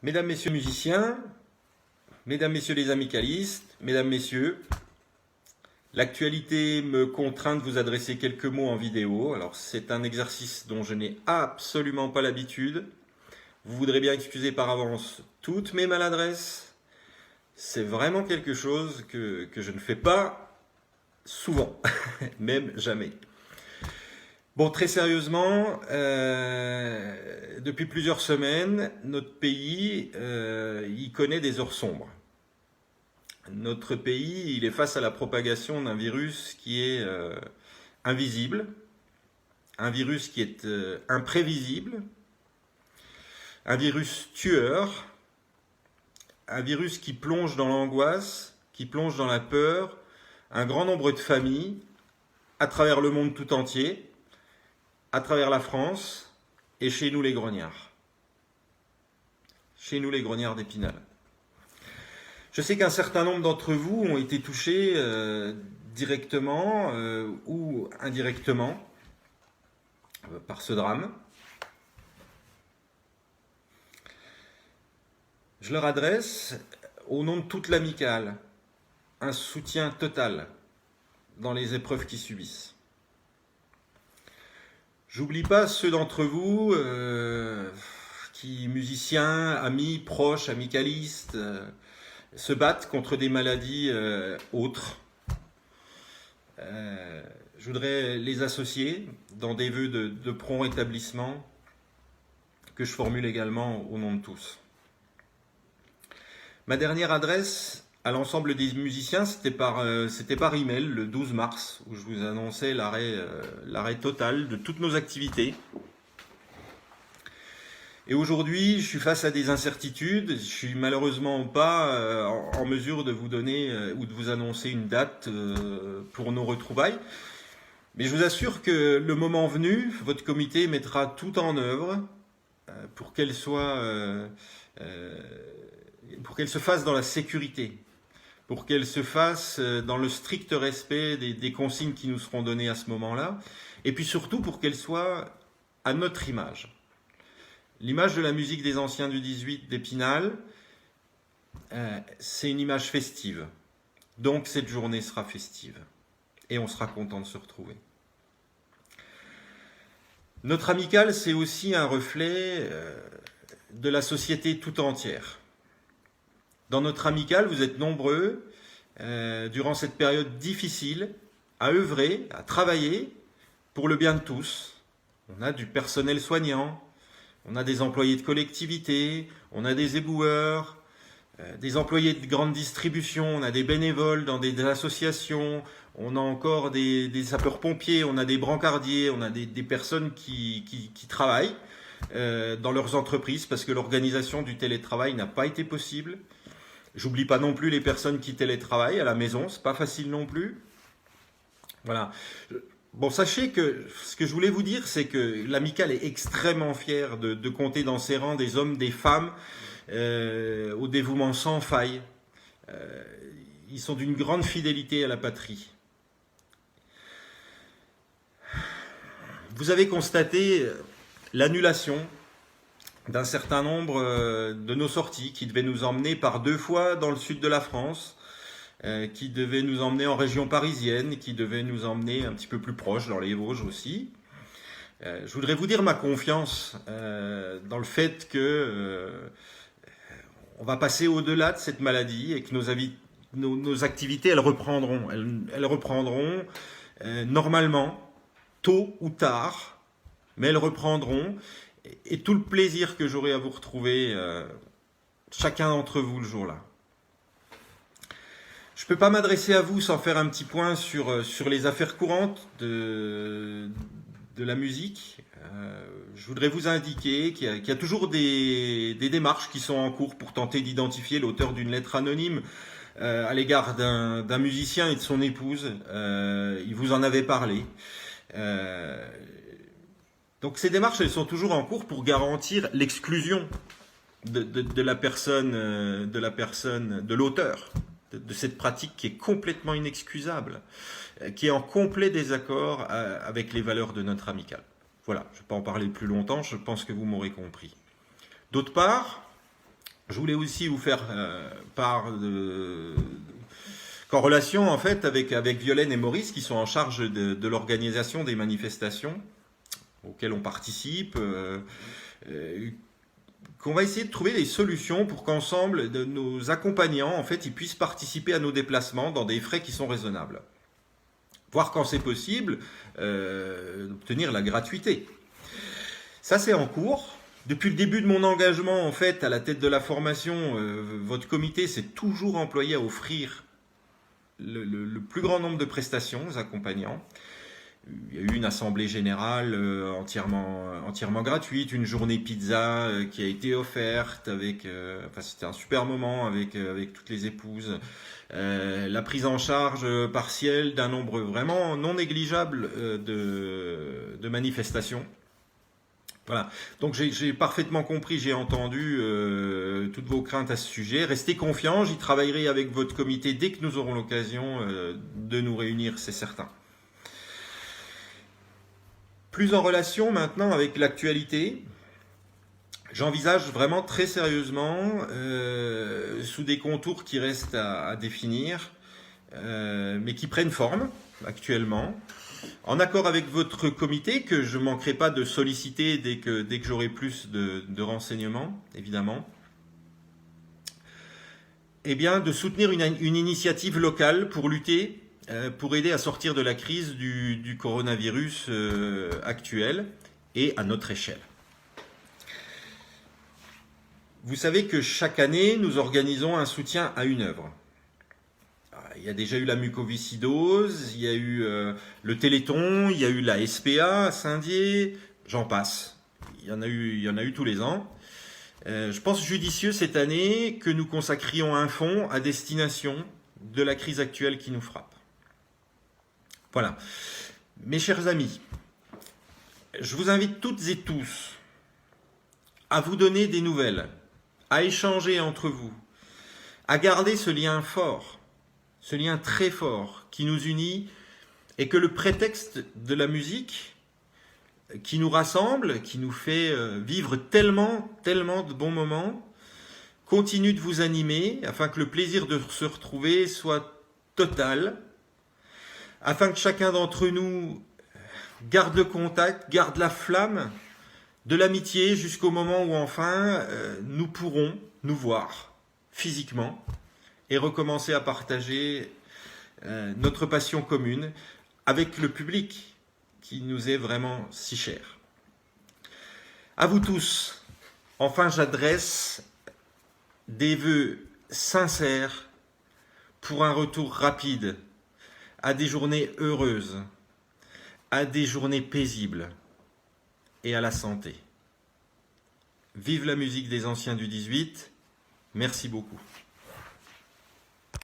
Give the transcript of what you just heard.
Mesdames, Messieurs les musiciens, Mesdames, Messieurs les amicalistes, Mesdames, Messieurs, l'actualité me contraint de vous adresser quelques mots en vidéo. Alors c'est un exercice dont je n'ai absolument pas l'habitude. Vous voudrez bien excuser par avance toutes mes maladresses. C'est vraiment quelque chose que je ne fais pas souvent, même jamais. Bon, très sérieusement, depuis plusieurs semaines, notre pays il connaît des heures sombres. Notre pays il est face à la propagation d'un virus qui est invisible, un virus qui est imprévisible, un virus tueur, un virus qui plonge dans l'angoisse, qui plonge dans la peur, un grand nombre de familles à travers le monde tout entier, à travers la France et chez nous les grognards. Chez nous les grognards d'Épinal. Je sais qu'un certain nombre d'entre vous ont été touchés directement ou indirectement par ce drame. Je leur adresse, au nom de toute l'amicale, un soutien total dans les épreuves qu'ils subissent. J'oublie pas ceux d'entre vous qui, musiciens, amis, proches, amicalistes, se battent contre des maladies autres. Je voudrais les associer dans des vœux de prompt rétablissement que je formule également au nom de tous. Ma dernière adresse à l'ensemble des musiciens, c'était par email le 12 mars, où je vous annonçais l'arrêt total de toutes nos activités. Et aujourd'hui, je suis face à des incertitudes. Je suis malheureusement pas en mesure de vous donner ou de vous annoncer une date pour nos retrouvailles. Mais je vous assure que le moment venu, votre comité mettra tout en œuvre pour qu'elle se fasse dans la sécurité, pour qu'elle se fasse dans le strict respect des consignes qui nous seront données à ce moment-là, et puis surtout pour qu'elle soit à notre image. L'image de la musique des anciens du 18 d'Épinal, c'est une image festive. Donc cette journée sera festive, et on sera content de se retrouver. Notre amicale, c'est aussi un reflet de la société tout entière. Dans notre amicale, vous êtes nombreux, durant cette période difficile, à œuvrer, à travailler pour le bien de tous. On a du personnel soignant, on a des employés de collectivité, on a des éboueurs, des employés de grande distribution, on a des bénévoles dans des associations, on a encore des sapeurs-pompiers, on a des brancardiers, on a des personnes qui travaillent dans leurs entreprises parce que l'organisation du télétravail n'a pas été possible. J'oublie pas non plus les personnes qui télétravaillent à la maison, c'est pas facile non plus. Voilà. Bon, sachez que ce que je voulais vous dire, c'est que l'amicale est extrêmement fière de compter dans ses rangs des hommes, des femmes au dévouement sans faille. Ils sont d'une grande fidélité à la patrie. Vous avez constaté l'annulation d'un certain nombre de nos sorties qui devaient nous emmener par 2 fois dans le sud de la France, qui devaient nous emmener en région parisienne, qui devaient nous emmener un petit peu plus proche dans les Vosges aussi. Je voudrais vous dire ma confiance dans le fait que on va passer au-delà de cette maladie et que nos activités elles reprendront. Elles reprendront normalement, tôt ou tard, mais elles reprendront. Et tout le plaisir que j'aurai à vous retrouver, chacun d'entre vous le jour-là. Je ne peux pas m'adresser à vous sans faire un petit point sur les affaires courantes de la musique. Je voudrais vous indiquer qu'il y a toujours des démarches qui sont en cours pour tenter d'identifier l'auteur d'une lettre anonyme à l'égard d'un musicien et de son épouse. Il vous en avait parlé. Donc ces démarches, elles sont toujours en cours pour garantir l'exclusion de la personne, de l'auteur, de cette pratique qui est complètement inexcusable, qui est en complet désaccord avec les valeurs de notre amicale. Voilà, je ne vais pas en parler plus longtemps, je pense que vous m'aurez compris. D'autre part, Je voulais aussi vous faire part corrélation en fait avec Violaine et Maurice qui sont en charge de l'organisation des manifestations auxquelles on participe, qu'on va essayer de trouver des solutions pour qu'ensemble nos accompagnants en fait ils puissent participer à nos déplacements dans des frais qui sont raisonnables. Voir quand c'est possible d'obtenir la gratuité. Ça c'est en cours. Depuis le début de mon engagement en fait à la tête de la formation, votre comité s'est toujours employé à offrir le plus grand nombre de prestations aux accompagnants. Il y a eu une assemblée générale entièrement gratuite, une journée pizza qui a été offerte avec, c'était un super moment avec toutes les épouses, la prise en charge partielle d'un nombre vraiment non négligeable de manifestations. Voilà. Donc j'ai parfaitement compris, j'ai entendu toutes vos craintes à ce sujet. Restez confiants, j'y travaillerai avec votre comité dès que nous aurons l'occasion de nous réunir, c'est certain. Plus en relation maintenant avec l'actualité, j'envisage vraiment très sérieusement, sous des contours qui restent à définir, mais qui prennent forme actuellement, en accord avec votre comité, que je ne manquerai pas de solliciter dès que j'aurai plus de renseignements, évidemment, eh bien, de soutenir une initiative locale pour lutter, pour aider à sortir de la crise du coronavirus actuel et à notre échelle. Vous savez que chaque année, nous organisons un soutien à une œuvre. Il y a déjà eu la mucoviscidose, il y a eu le Téléthon, il y a eu la SPA à Saint-Dié, j'en passe. Il y en a eu tous les ans. Je pense judicieux cette année que nous consacrions un fonds à destination de la crise actuelle qui nous frappe. Voilà. Mes chers amis, je vous invite toutes et tous à vous donner des nouvelles, à échanger entre vous, à garder ce lien fort, ce lien très fort qui nous unit et que le prétexte de la musique qui nous rassemble, qui nous fait vivre tellement de bons moments, continue de vous animer afin que le plaisir de se retrouver soit total, afin que chacun d'entre nous garde le contact, garde la flamme de l'amitié jusqu'au moment où enfin nous pourrons nous voir physiquement et recommencer à partager notre passion commune avec le public qui nous est vraiment si cher. À vous tous, enfin j'adresse des vœux sincères pour un retour rapide à des journées heureuses, à des journées paisibles et à la santé. Vive la musique des anciens du 18, merci beaucoup.